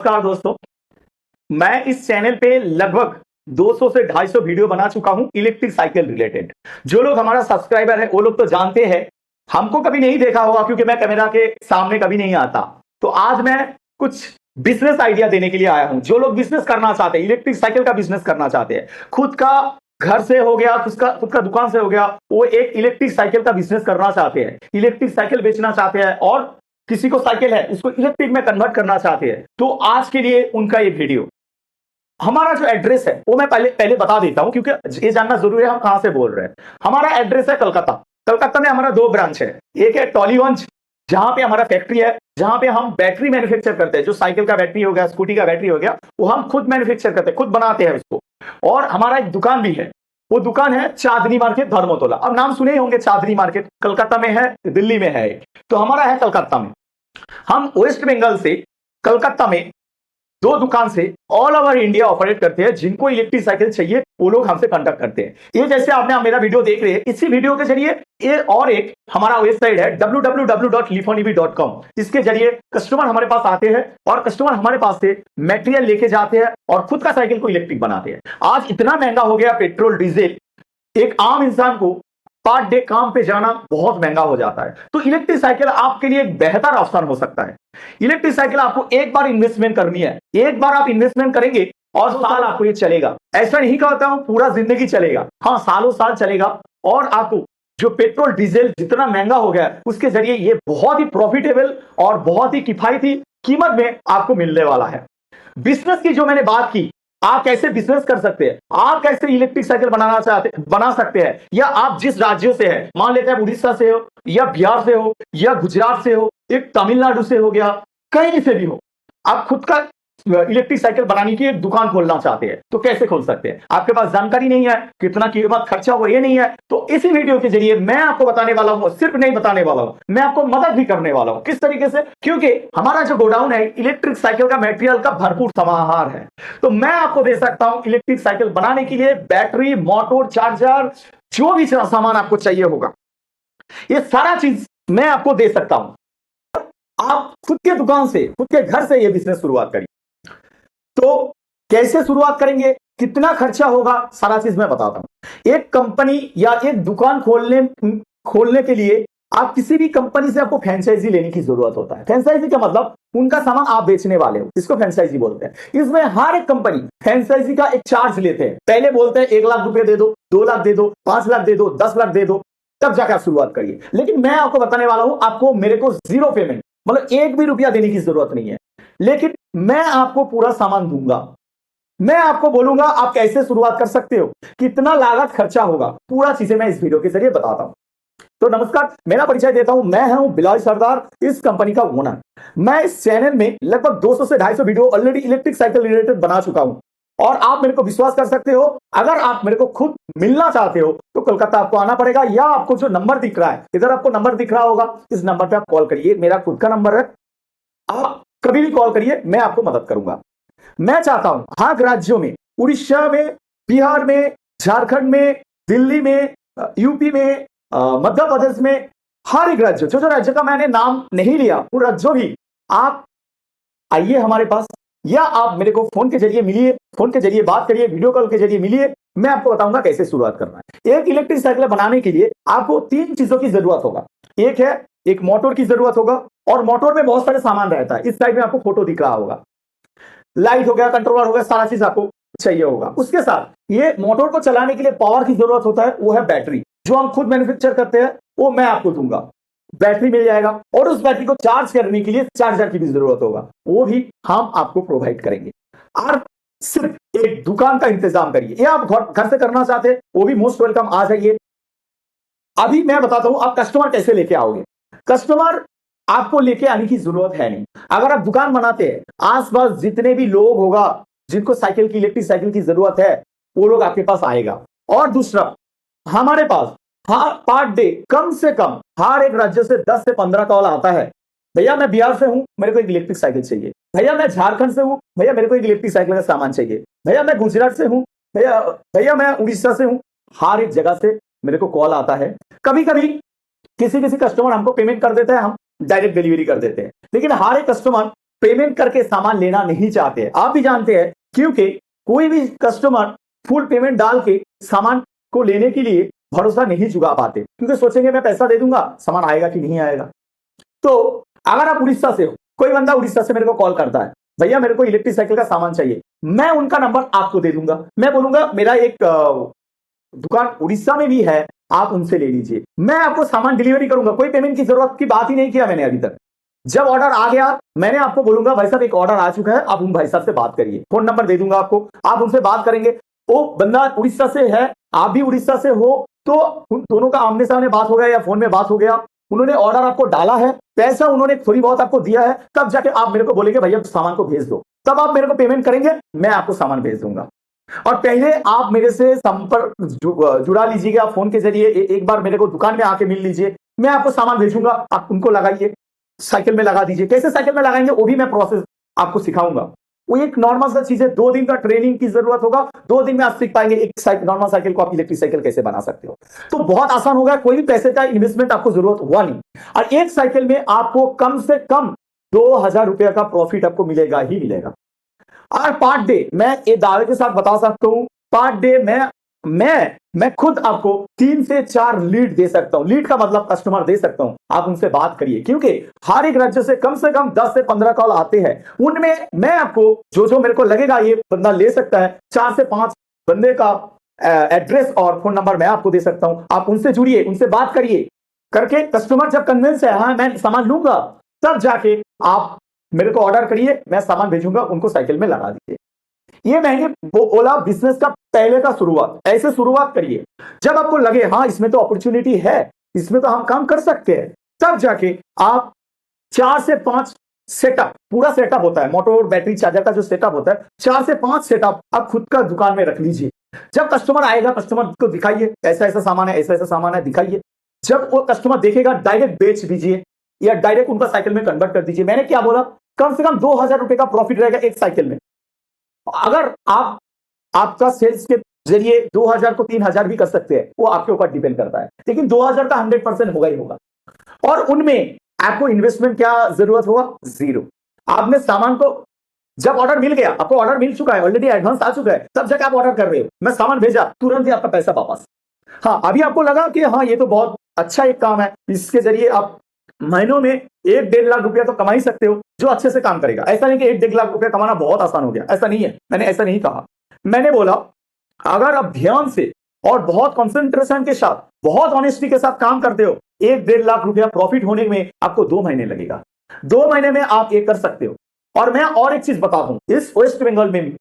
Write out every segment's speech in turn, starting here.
नमस्कार दोस्तों, मैं इस चैनल पे लगभग 200 से 250 वीडियो बना चुका हूं इलेक्ट्रिक साइकिल रिलेटेड। जो लोग हमारा सब्सक्राइबर है वो लोग तो जानते हैं, हमको कभी नहीं देखा होगा क्योंकि मैं कैमरा के सामने कभी नहीं आता। तो आज मैं कुछ बिजनेस आइडिया देने के लिए आया हूं। जो लोग बिजनेस करना चाहते हैं, इलेक्ट्रिक साइकिल का बिजनेस करना चाहते हैं, खुद का घर से हो गया, खुद का दुकान से हो गया, वो एक इलेक्ट्रिक साइकिल का बिजनेस करना चाहते हैं, इलेक्ट्रिक साइकिल बेचना चाहते हैं और किसी को साइकिल है उसको इलेक्ट्रिक में कन्वर्ट करना चाहते हैं, तो आज के लिए उनका ये वीडियो। हमारा जो एड्रेस है वो मैं पहले बता देता हूं क्योंकि ये जानना जरूरी है हम कहां से बोल रहे हैं। हमारा एड्रेस है कलकत्ता। कलकत्ता में हमारा 2 ब्रांच है। एक है टॉलीगंज, जहां पे हमारा फैक्ट्री है, जहां पे हम बैटरी मैन्युफैक्चर करते हैं। जो साइकिल का बैटरी हो गया, स्कूटी का बैटरी हो गया, वो हम खुद मैन्युफैक्चर करते हैं, खुद बनाते हैं उसको। और हमारा एक दुकान भी है, वो दुकान है चांदनी मार्केट, धर्मतोला। अब नाम सुने होंगे, चांदनी मार्केट कलकत्ता में है, दिल्ली में है, तो हमारा है कलकत्ता में। हम वेस्ट बंगाल से कलकत्ता में 2 दुकान से ऑल ओवर इंडिया ऑपरेट करते हैं। जिनको इलेक्ट्रिक साइकिल चाहिए वो लोग हमसे कांटेक्ट करते हैं। ये जैसे आपने मेरा वीडियो देख रहे हैं, इसी वीडियो के जरिए ये और एक हमारा वेबसाइट है www.lifoneb.com। इसके जरिए कस्टमर हमारे पास आते हैं और कस्टमर हमारे पास से मटेरियल लेके जाते हैं और खुद का साइकिल को इलेक्ट्रिक बनाते हैं। आज इतना महंगा हो गया पेट्रोल डीजल, एक आम इंसान को पर डे काम पे जाना बहुत महंगा हो जाता है। तो इलेक्ट्रिक साइकिल आपके लिए एक बेहतर ऑप्शन हो सकता है। इलेक्ट्रिक साइकिल आपको एक बार इन्वेस्टमेंट करनी है, एक बार आप इन्वेस्टमेंट करेंगे और साल आपको ये चलेगा। ऐसा नहीं कहता हूं पूरा जिंदगी चलेगा, हाँ सालों साल चलेगा। और आपको जो पेट्रोल डीजल जितना महंगा हो गया है, उसके जरिए ये बहुत ही प्रॉफिटेबल और बहुत ही किफायती कीमत में आपको मिलने वाला है। बिजनेस की जो मैंने बात की, आप कैसे बिजनेस कर सकते हैं, आप कैसे इलेक्ट्रिक साइकिल बना सकते हैं, या आप जिस राज्यों से हैं, मान लेते हैं उड़ीसा से हो या बिहार से हो या गुजरात से हो, एक तमिलनाडु से हो गया, कहीं से भी हो, आप खुद का इलेक्ट्रिक साइकिल बनाने की एक दुकान खोलना चाहते हैं, तो कैसे खोल सकते हैं। आपके पास जानकारी नहीं है, कितना कीमत खर्चा होगा ये नहीं है, तो इसी वीडियो के जरिए मैं आपको बताने वाला हूं। सिर्फ नहीं बताने वाला हूं, मैं आपको मदद भी करने वाला हूं। किस तरीके से? क्योंकि हमारा जो गोडाउन है इलेक्ट्रिक साइकिल का मटेरियल का भरपूर समाहार है, तो मैं आपको दे सकता हूं इलेक्ट्रिक साइकिल बनाने के लिए बैटरी, मोटर, चार्जर, जो भी सामान आपको चाहिए होगा, ये सारा चीज मैं आपको दे सकता हूं। आप खुद के दुकान से, खुद के घर से ये बिजनेस शुरुआत करिए। तो कैसे शुरुआत करेंगे, कितना खर्चा होगा, सारा चीज मैं बताता हूं। एक कंपनी या एक दुकान खोलने के लिए आप किसी भी कंपनी से आपको फ्रेंचाइजी लेने की जरूरत होता है। फ्रेंचाइजी का मतलब उनका सामान आप बेचने वाले हो, इसको फ्रेंचाइजी बोलते हैं। इसमें हर एक कंपनी फ्रेंचाइजी का एक चार्ज लेते हैं। पहले बोलते हैं 1 लाख रुपए दे दो, 2 लाख दे दो, 5 लाख दे दो, 10 लाख दे दो, तब जाकर शुरुआत करिए। लेकिन मैं आपको बताने वाला हूं, आपको मेरे को 0 पेमेंट, मतलब 1 भी रुपया देने की जरूरत नहीं है, लेकिन मैं आपको पूरा सामान दूंगा। मैं आपको बोलूंगा आप कैसे शुरुआत कर सकते हो, कितना लागत खर्चा होगा, पूरा चीजें मैं इस वीडियो के जरिए बताता हूं। तो नमस्कार, मेरा परिचय देता हूं। मैं हूं बिलाल सरदार, इस कंपनी का ओनर। मैं इस चैनल में लगभग 200 से 250 video already electric cycle related बना चुका हूं और आप मेरे को विश्वास कर सकते हो। अगर आप मेरे को खुद मिलना चाहते हो तो कोलकाता आपको आना पड़ेगा, या आपको जो नंबर दिख रहा है, इधर आपको नंबर दिख रहा होगा, इस नंबर पे आप कॉल करिए। मेरा खुद का नंबर है, आप कभी भी कॉल करिए, मैं आपको मदद करूंगा। मैं चाहता हूं हर राज्यों में, उड़ीसा में, बिहार में, झारखंड में, दिल्ली में, यूपी में, मध्य प्रदेश में, हर एक राज्य, जो राज्य का मैंने नाम नहीं लिया, वो राज्यों भी आप आइए हमारे पास, या आप मेरे को फोन के जरिए मिलिए, फोन के जरिए बात करिए, वीडियो कॉल के जरिए मिलिए। मैं आपको बताऊंगा कैसे शुरुआत करना है। एक इलेक्ट्रिक साइकिल बनाने के लिए आपको 3 चीजों की जरूरत होगा। एक है, एक मोटर की जरूरत होगा, और मोटर में बहुत सारे सामान रहता है। इस साइड में आपको फोटो दिख रहा होगा, लाइट हो गया, कंट्रोलर हो गया, सारा चीज आपको चाहिए होगा। उसके साथ ये मोटर को चलाने के लिए पावर की जरूरत होता है, वो है बैटरी, जो हम खुद मैन्युफैक्चर करते हैं, वो मैं आपको दूंगा। बैटरी मिल जाएगा, और उस बैटरी को चार्ज करने के लिए चार्जर की भी जरूरत होगा, वो भी हम आपको प्रोवाइड करेंगे। और सिर्फ एक दुकान का इंतजाम करिए, या आप घर से करना चाहते हैं, वो भी मोस्ट वेलकम, आ जाइए। अभी मैं बताता हूं आप कस्टमर कैसे लेके आओगे। कस्टमर आपको लेके आने की जरूरत है नहीं। अगर आप दुकान बनाते हैं, आसपास जितने भी लोग होगा जिनको साइकिल की, इलेक्ट्रिक साइकिल की जरूरत है, वो लोग आपके पास आएगा। और दूसरा, हमारे पास हर पर डे कम से कम हर एक राज्य से 10 से 15 कॉल आता है। भैया मैं बिहार से हूं, मेरे को एक इलेक्ट्रिक साइकिल चाहिए। भैया मैं झारखंड से हूं, भैया मेरे को एक इलेक्ट्रिक साइकिल का सामान चाहिए। भैया मैं गुजरात से हूं, भैया मैं उड़ीसा से हूं। हर एक जगह से मेरे को कॉल आता है। कभी कभी किसी कस्टमर हमको पेमेंट कर देता है, हम डायरेक्ट डिलीवरी कर देते हैं। लेकिन हर एक कस्टमर पेमेंट करके सामान लेना नहीं चाहते हैं। आप भी जानते हैं, क्योंकि कोई भी कस्टमर फुल पेमेंट डाल के सामान को लेने के लिए भरोसा नहीं जुगा पाते, क्योंकि सोचेंगे मैं पैसा दे दूंगा, सामान आएगा कि नहीं आएगा। तो अगर आप उड़ीसा से हो, कोई बंदा उड़ीसा से मेरे को कॉल करता है, भैया मेरे को इलेक्ट्रिक साइकिल का सामान चाहिए, मैं उनका नंबर आपको दे दूंगा। मैं बोलूंगा मेरा एक दुकान उड़ीसा में भी है, आप उनसे ले लीजिए, मैं आपको सामान डिलीवरी करूंगा। कोई पेमेंट की जरूरत की बात ही नहीं किया मैंने अभी तक। जब ऑर्डर आ गया, मैंने आपको बोलूंगा भाई साहब एक ऑर्डर आ चुका है, आप उन भाई साहब से बात करिए, फोन नंबर दे दूंगा आपको, आप उनसे बात करेंगे। वो बंदा उड़ीसा से है, आप भी उड़ीसा से हो, तो उन दोनों का आमने सामने बात हो गया या फोन में बात हो गया, उन्होंने ऑर्डर आपको डाला है, पैसा उन्होंने थोड़ी बहुत आपको दिया है, तब जाके आप मेरे को बोलेंगे भैया सामान को भेज दो, तब आप मेरे को पेमेंट करेंगे, मैं आपको सामान भेज दूंगा। और पहले आप मेरे से संपर्क जुड़ा लीजिएगा फोन के जरिए, एक बार मेरे को दुकान में आके मिल लीजिए, मैं आपको सामान भेजूंगा, आप उनको लगाइए, साइकिल में लगा दीजिए। कैसे साइकिल में लगाएंगे वो भी मैं प्रोसेस आपको सिखाऊंगा। वो एक नॉर्मल सा चीज है, 2 दिन का ट्रेनिंग की जरूरत होगा, 2 दिन में आप सीख पाएंगे एक नॉर्मल साइकिल को आप इलेक्ट्रिक साइकिल कैसे बना सकते हो। तो बहुत आसान होगा, कोई भी पैसे का इन्वेस्टमेंट आपको जरूरत हुआ नहीं, और एक साइकिल में आपको कम से कम 2000 रुपए का प्रॉफिट आपको मिलेगा ही मिलेगा। और पर डे मैं ये दावे के साथ बता सकता हूं, पर डे मैं खुद आपको 3 से 4 लीड दे सकता हूं। लीड का मतलब कस्टमर दे सकता हूं, आप उनसे बात करिए, क्योंकि हर एक राज्य से कम 10 से 15 कॉल आते हैं। उनमें मैं आपको जो मेरे को लगेगा ये बंदा ले सकता है, 4 से 5 बंदे का एड्रेस और फोन नंबर मैं आपको दे सकता हूं। आप उनसे जुड़िए, उनसे बात करिए, करके कस्टमर जब कन्विंस है हाँ मैं सामान लूंगा, तब जाके आप मेरे को ऑर्डर करिए, मैं सामान भेजूंगा, उनको साइकिल में लगा दीजिए। ये मैंने बोला बिजनेस का पहले का शुरुआत, ऐसे शुरुआत करिए। जब आपको लगे हाँ इसमें तो अपॉर्चुनिटी है, इसमें तो हम काम कर सकते हैं, तब जाके आप 4 से 5 सेटअप, पूरा सेटअप होता है मोटर बैटरी चार्जर का जो सेटअप होता है, 4 से 5 सेटअप आप खुद का दुकान में रख लीजिए। जब कस्टमर आएगा, कस्टमर को दिखाइए ऐसा ऐसा सामान है, ऐसा ऐसा सामान है, दिखाइए। जब वो कस्टमर देखेगा, डायरेक्ट बेच दीजिए या डायरेक्ट उनका साइकिल में कन्वर्ट कर दीजिए। मैंने क्या बोला, कम से कम 2000 रुपए का प्रॉफिट रहेगा एक साइकिल में। अगर आपका सेल्स के जरिए 2000 को 3000 भी कर सकते हैं, वो आपके ऊपर डिपेंड करता है, लेकिन 2000 का 100% होगा ही होगा। और उनमें आपको इन्वेस्टमेंट क्या जरूरत होगा, 0। आपने सामान को जब ऑर्डर मिल गया, आपको ऑर्डर मिल चुका है, ऑलरेडी एडवांस आ चुका है, तब जाके आप ऑर्डर कर रहे हो, मैं सामान भेजा, तुरंत ही आपका पैसा वापस। हाँ, अभी आपको लगा कि हाँ ये तो बहुत अच्छा एक काम है, इसके जरिए आप महीनों में 1-1.5 लाख रुपया तो कमा ही सकते हो, जो अच्छे से काम करेगा। ऐसा नहीं कि 1-1.5 लाख रुपया कमाना बहुत आसान हो गया, ऐसा नहीं है, मैंने ऐसा नहीं कहा। मैंने बोला अगर आप ध्यान से और बहुत कंसंट्रेशन के साथ, बहुत ऑनेस्टी के साथ काम करते हो, 1-1.5 लाख रुपया प्रॉफिट होने में आपको 2 महीने लगेगा। 2 महीने में आप ये कर सकते हो। और मैं और एक चीज बता दूं, इस वेस्ट बंगाल में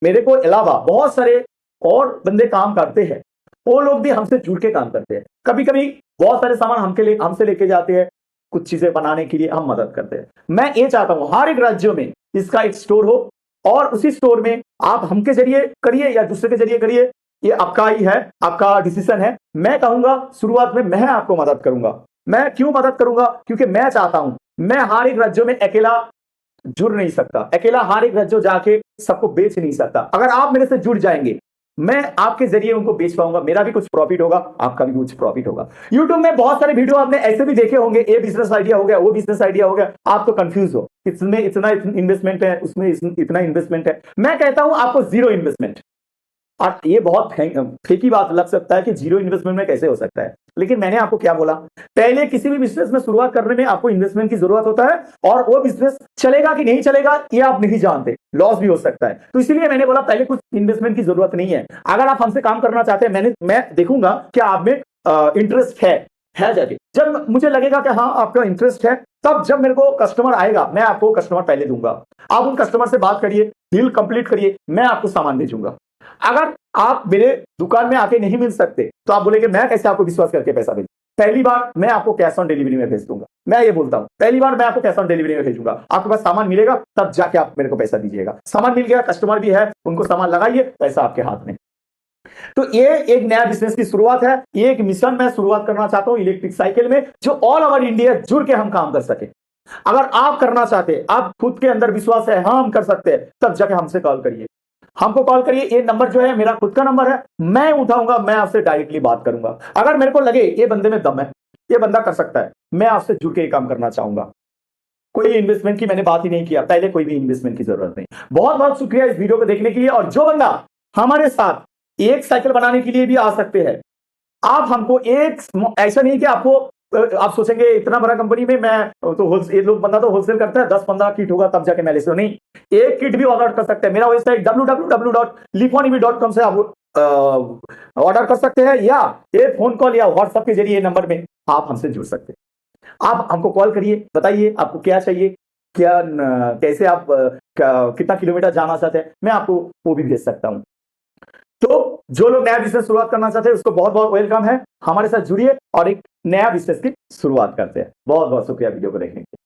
मेरे को अलावा बहुत सारे और बंदे काम करते हैं, वो लोग भी हमसे जुड़ के काम करते हैं। कभी कभी बहुत सारे सामान हमसे लेके जाते हैं, कुछ चीजें बनाने के लिए हम मदद करते हैं। मैं ये चाहता हूं हर एक राज्यों में इसका एक स्टोर हो, और उसी स्टोर में आप हमके जरिए करिए या दूसरे के जरिए करिए, ये आपका ही है, आपका डिसीजन है। मैं कहूंगा शुरुआत में मैं आपको मदद करूंगा। मैं क्यों मदद करूंगा, क्योंकि मैं चाहता हूं, मैं हर एक राज्यों में अकेला जुड़ नहीं सकता, अकेला हर एक राज्यों जाके सबको बेच नहीं सकता। अगर आप मेरे से जुड़ जाएंगे, मैं आपके जरिए उनको बेच पाऊंगा, मेरा भी कुछ प्रॉफिट होगा, आपका भी कुछ प्रॉफिट होगा। YouTube में बहुत सारे वीडियो आपने ऐसे भी देखे होंगे, ये बिजनेस आइडिया हो गया, वो बिजनेस आइडिया हो गया, आप तो कंफ्यूज हो, इसमें इतना इन्वेस्टमेंट है, उसमें इतना इन्वेस्टमेंट है। मैं कहता हूं आपको 0 इन्वेस्टमेंट। और ये बहुत फेकी बात लग सकता है कि 0 इन्वेस्टमेंट में कैसे हो सकता है, लेकिन मैंने आपको क्या बोला, पहले किसी भी बिजनेस में शुरुआत करने में आपको इन्वेस्टमेंट की जरूरत होता है, और वो बिजनेस चलेगा कि नहीं चलेगा ये आप नहीं जानते, लॉस भी हो सकता है। तो इसीलिए मैंने बोला पहले कुछ इन्वेस्टमेंट की जरूरत नहीं है। अगर आप हमसे काम करना चाहते हैं, मैं देखूंगा कि आप में इंटरेस्ट है जाके, जब मुझे लगेगा कि हाँ आपका इंटरेस्ट है, तब जब मेरे को कस्टमर आएगा, मैं आपको कस्टमर पहले दूंगा। आप उन कस्टमर से बात करिए, डील कंप्लीट करिए, मैं आपको सामान भेजूंगा। अगर आप मेरे दुकान में आके नहीं मिल सकते, तो आप बोलेंगे मैं कैसे आपको विश्वास करके पैसा भेजूं। पहली बार मैं आपको कैश ऑन डिलीवरी में भेज दूंगा, मैं ये बोलता हूं, पहली बार मैं आपको कैश ऑन डिलीवरी में भेजूंगा। आपके पास सामान मिलेगा, तब जाके आप मेरे को पैसा दीजिएगा। सामान मिल गया, कस्टमर भी है, उनको सामान लगाइए, पैसा आपके हाथ में। तो ये एक नया बिजनेस की शुरुआत है, ये एक मिशन मैं शुरुआत करना चाहता हूं इलेक्ट्रिक साइकिल में, जो ऑल ओवर इंडिया जुड़ के हम काम कर सके। अगर आप करना चाहते हैं, आप खुद के अंदर विश्वास है हाँ हम कर सकते हैं, तब जाके हमसे कॉल करिए, हमको कॉल करिए। ये नंबर जो है मेरा खुद का नंबर है, मैं उठाऊंगा, मैं आपसे डायरेक्टली बात करूंगा। अगर मेरे को लगे ये बंदे में दम है, ये बंदा कर सकता है, मैं आपसे जुड़ के काम करना चाहूंगा। कोई इन्वेस्टमेंट की मैंने बात ही नहीं किया, पहले कोई भी इन्वेस्टमेंट की जरूरत नहीं। बहुत बहुत शुक्रिया इस वीडियो को देखने के लिए। और जो बंदा हमारे साथ एक साइकिल बनाने के लिए भी आ सकते हैं, आप हमको एक, ऐसा नहीं कि आपको आप सोचेंगे इतना बड़ा कंपनी में मैं तो ये लोग बंदा तो होलसेल करता है, 10-15 किट होगा तब जाके मैं ले सकता। नहीं, एक किट भी ऑर्डर कर सकते हैं। मेरा वेबसाइट www.liponemy.com से आप ऑर्डर कर सकते हैं, या ये फोन कॉल या व्हाट्सएप के जरिए नंबर में आप हमसे जुड़ सकते हैं। आप हमको कॉल करिए, बताइए आपको क्या चाहिए, क्या कैसे आप कितना किलोमीटर जाना चाहते हैं, मैं आपको वो भी भेज सकता हूं। तो जो लोग नया बिजनेस शुरुआत करना चाहते हैं उसको बहुत बहुत वेलकम है, हमारे साथ जुड़िए और एक नया बिजनेस की शुरुआत करते हैं। बहुत बहुत शुक्रिया वीडियो को देखने के लिए।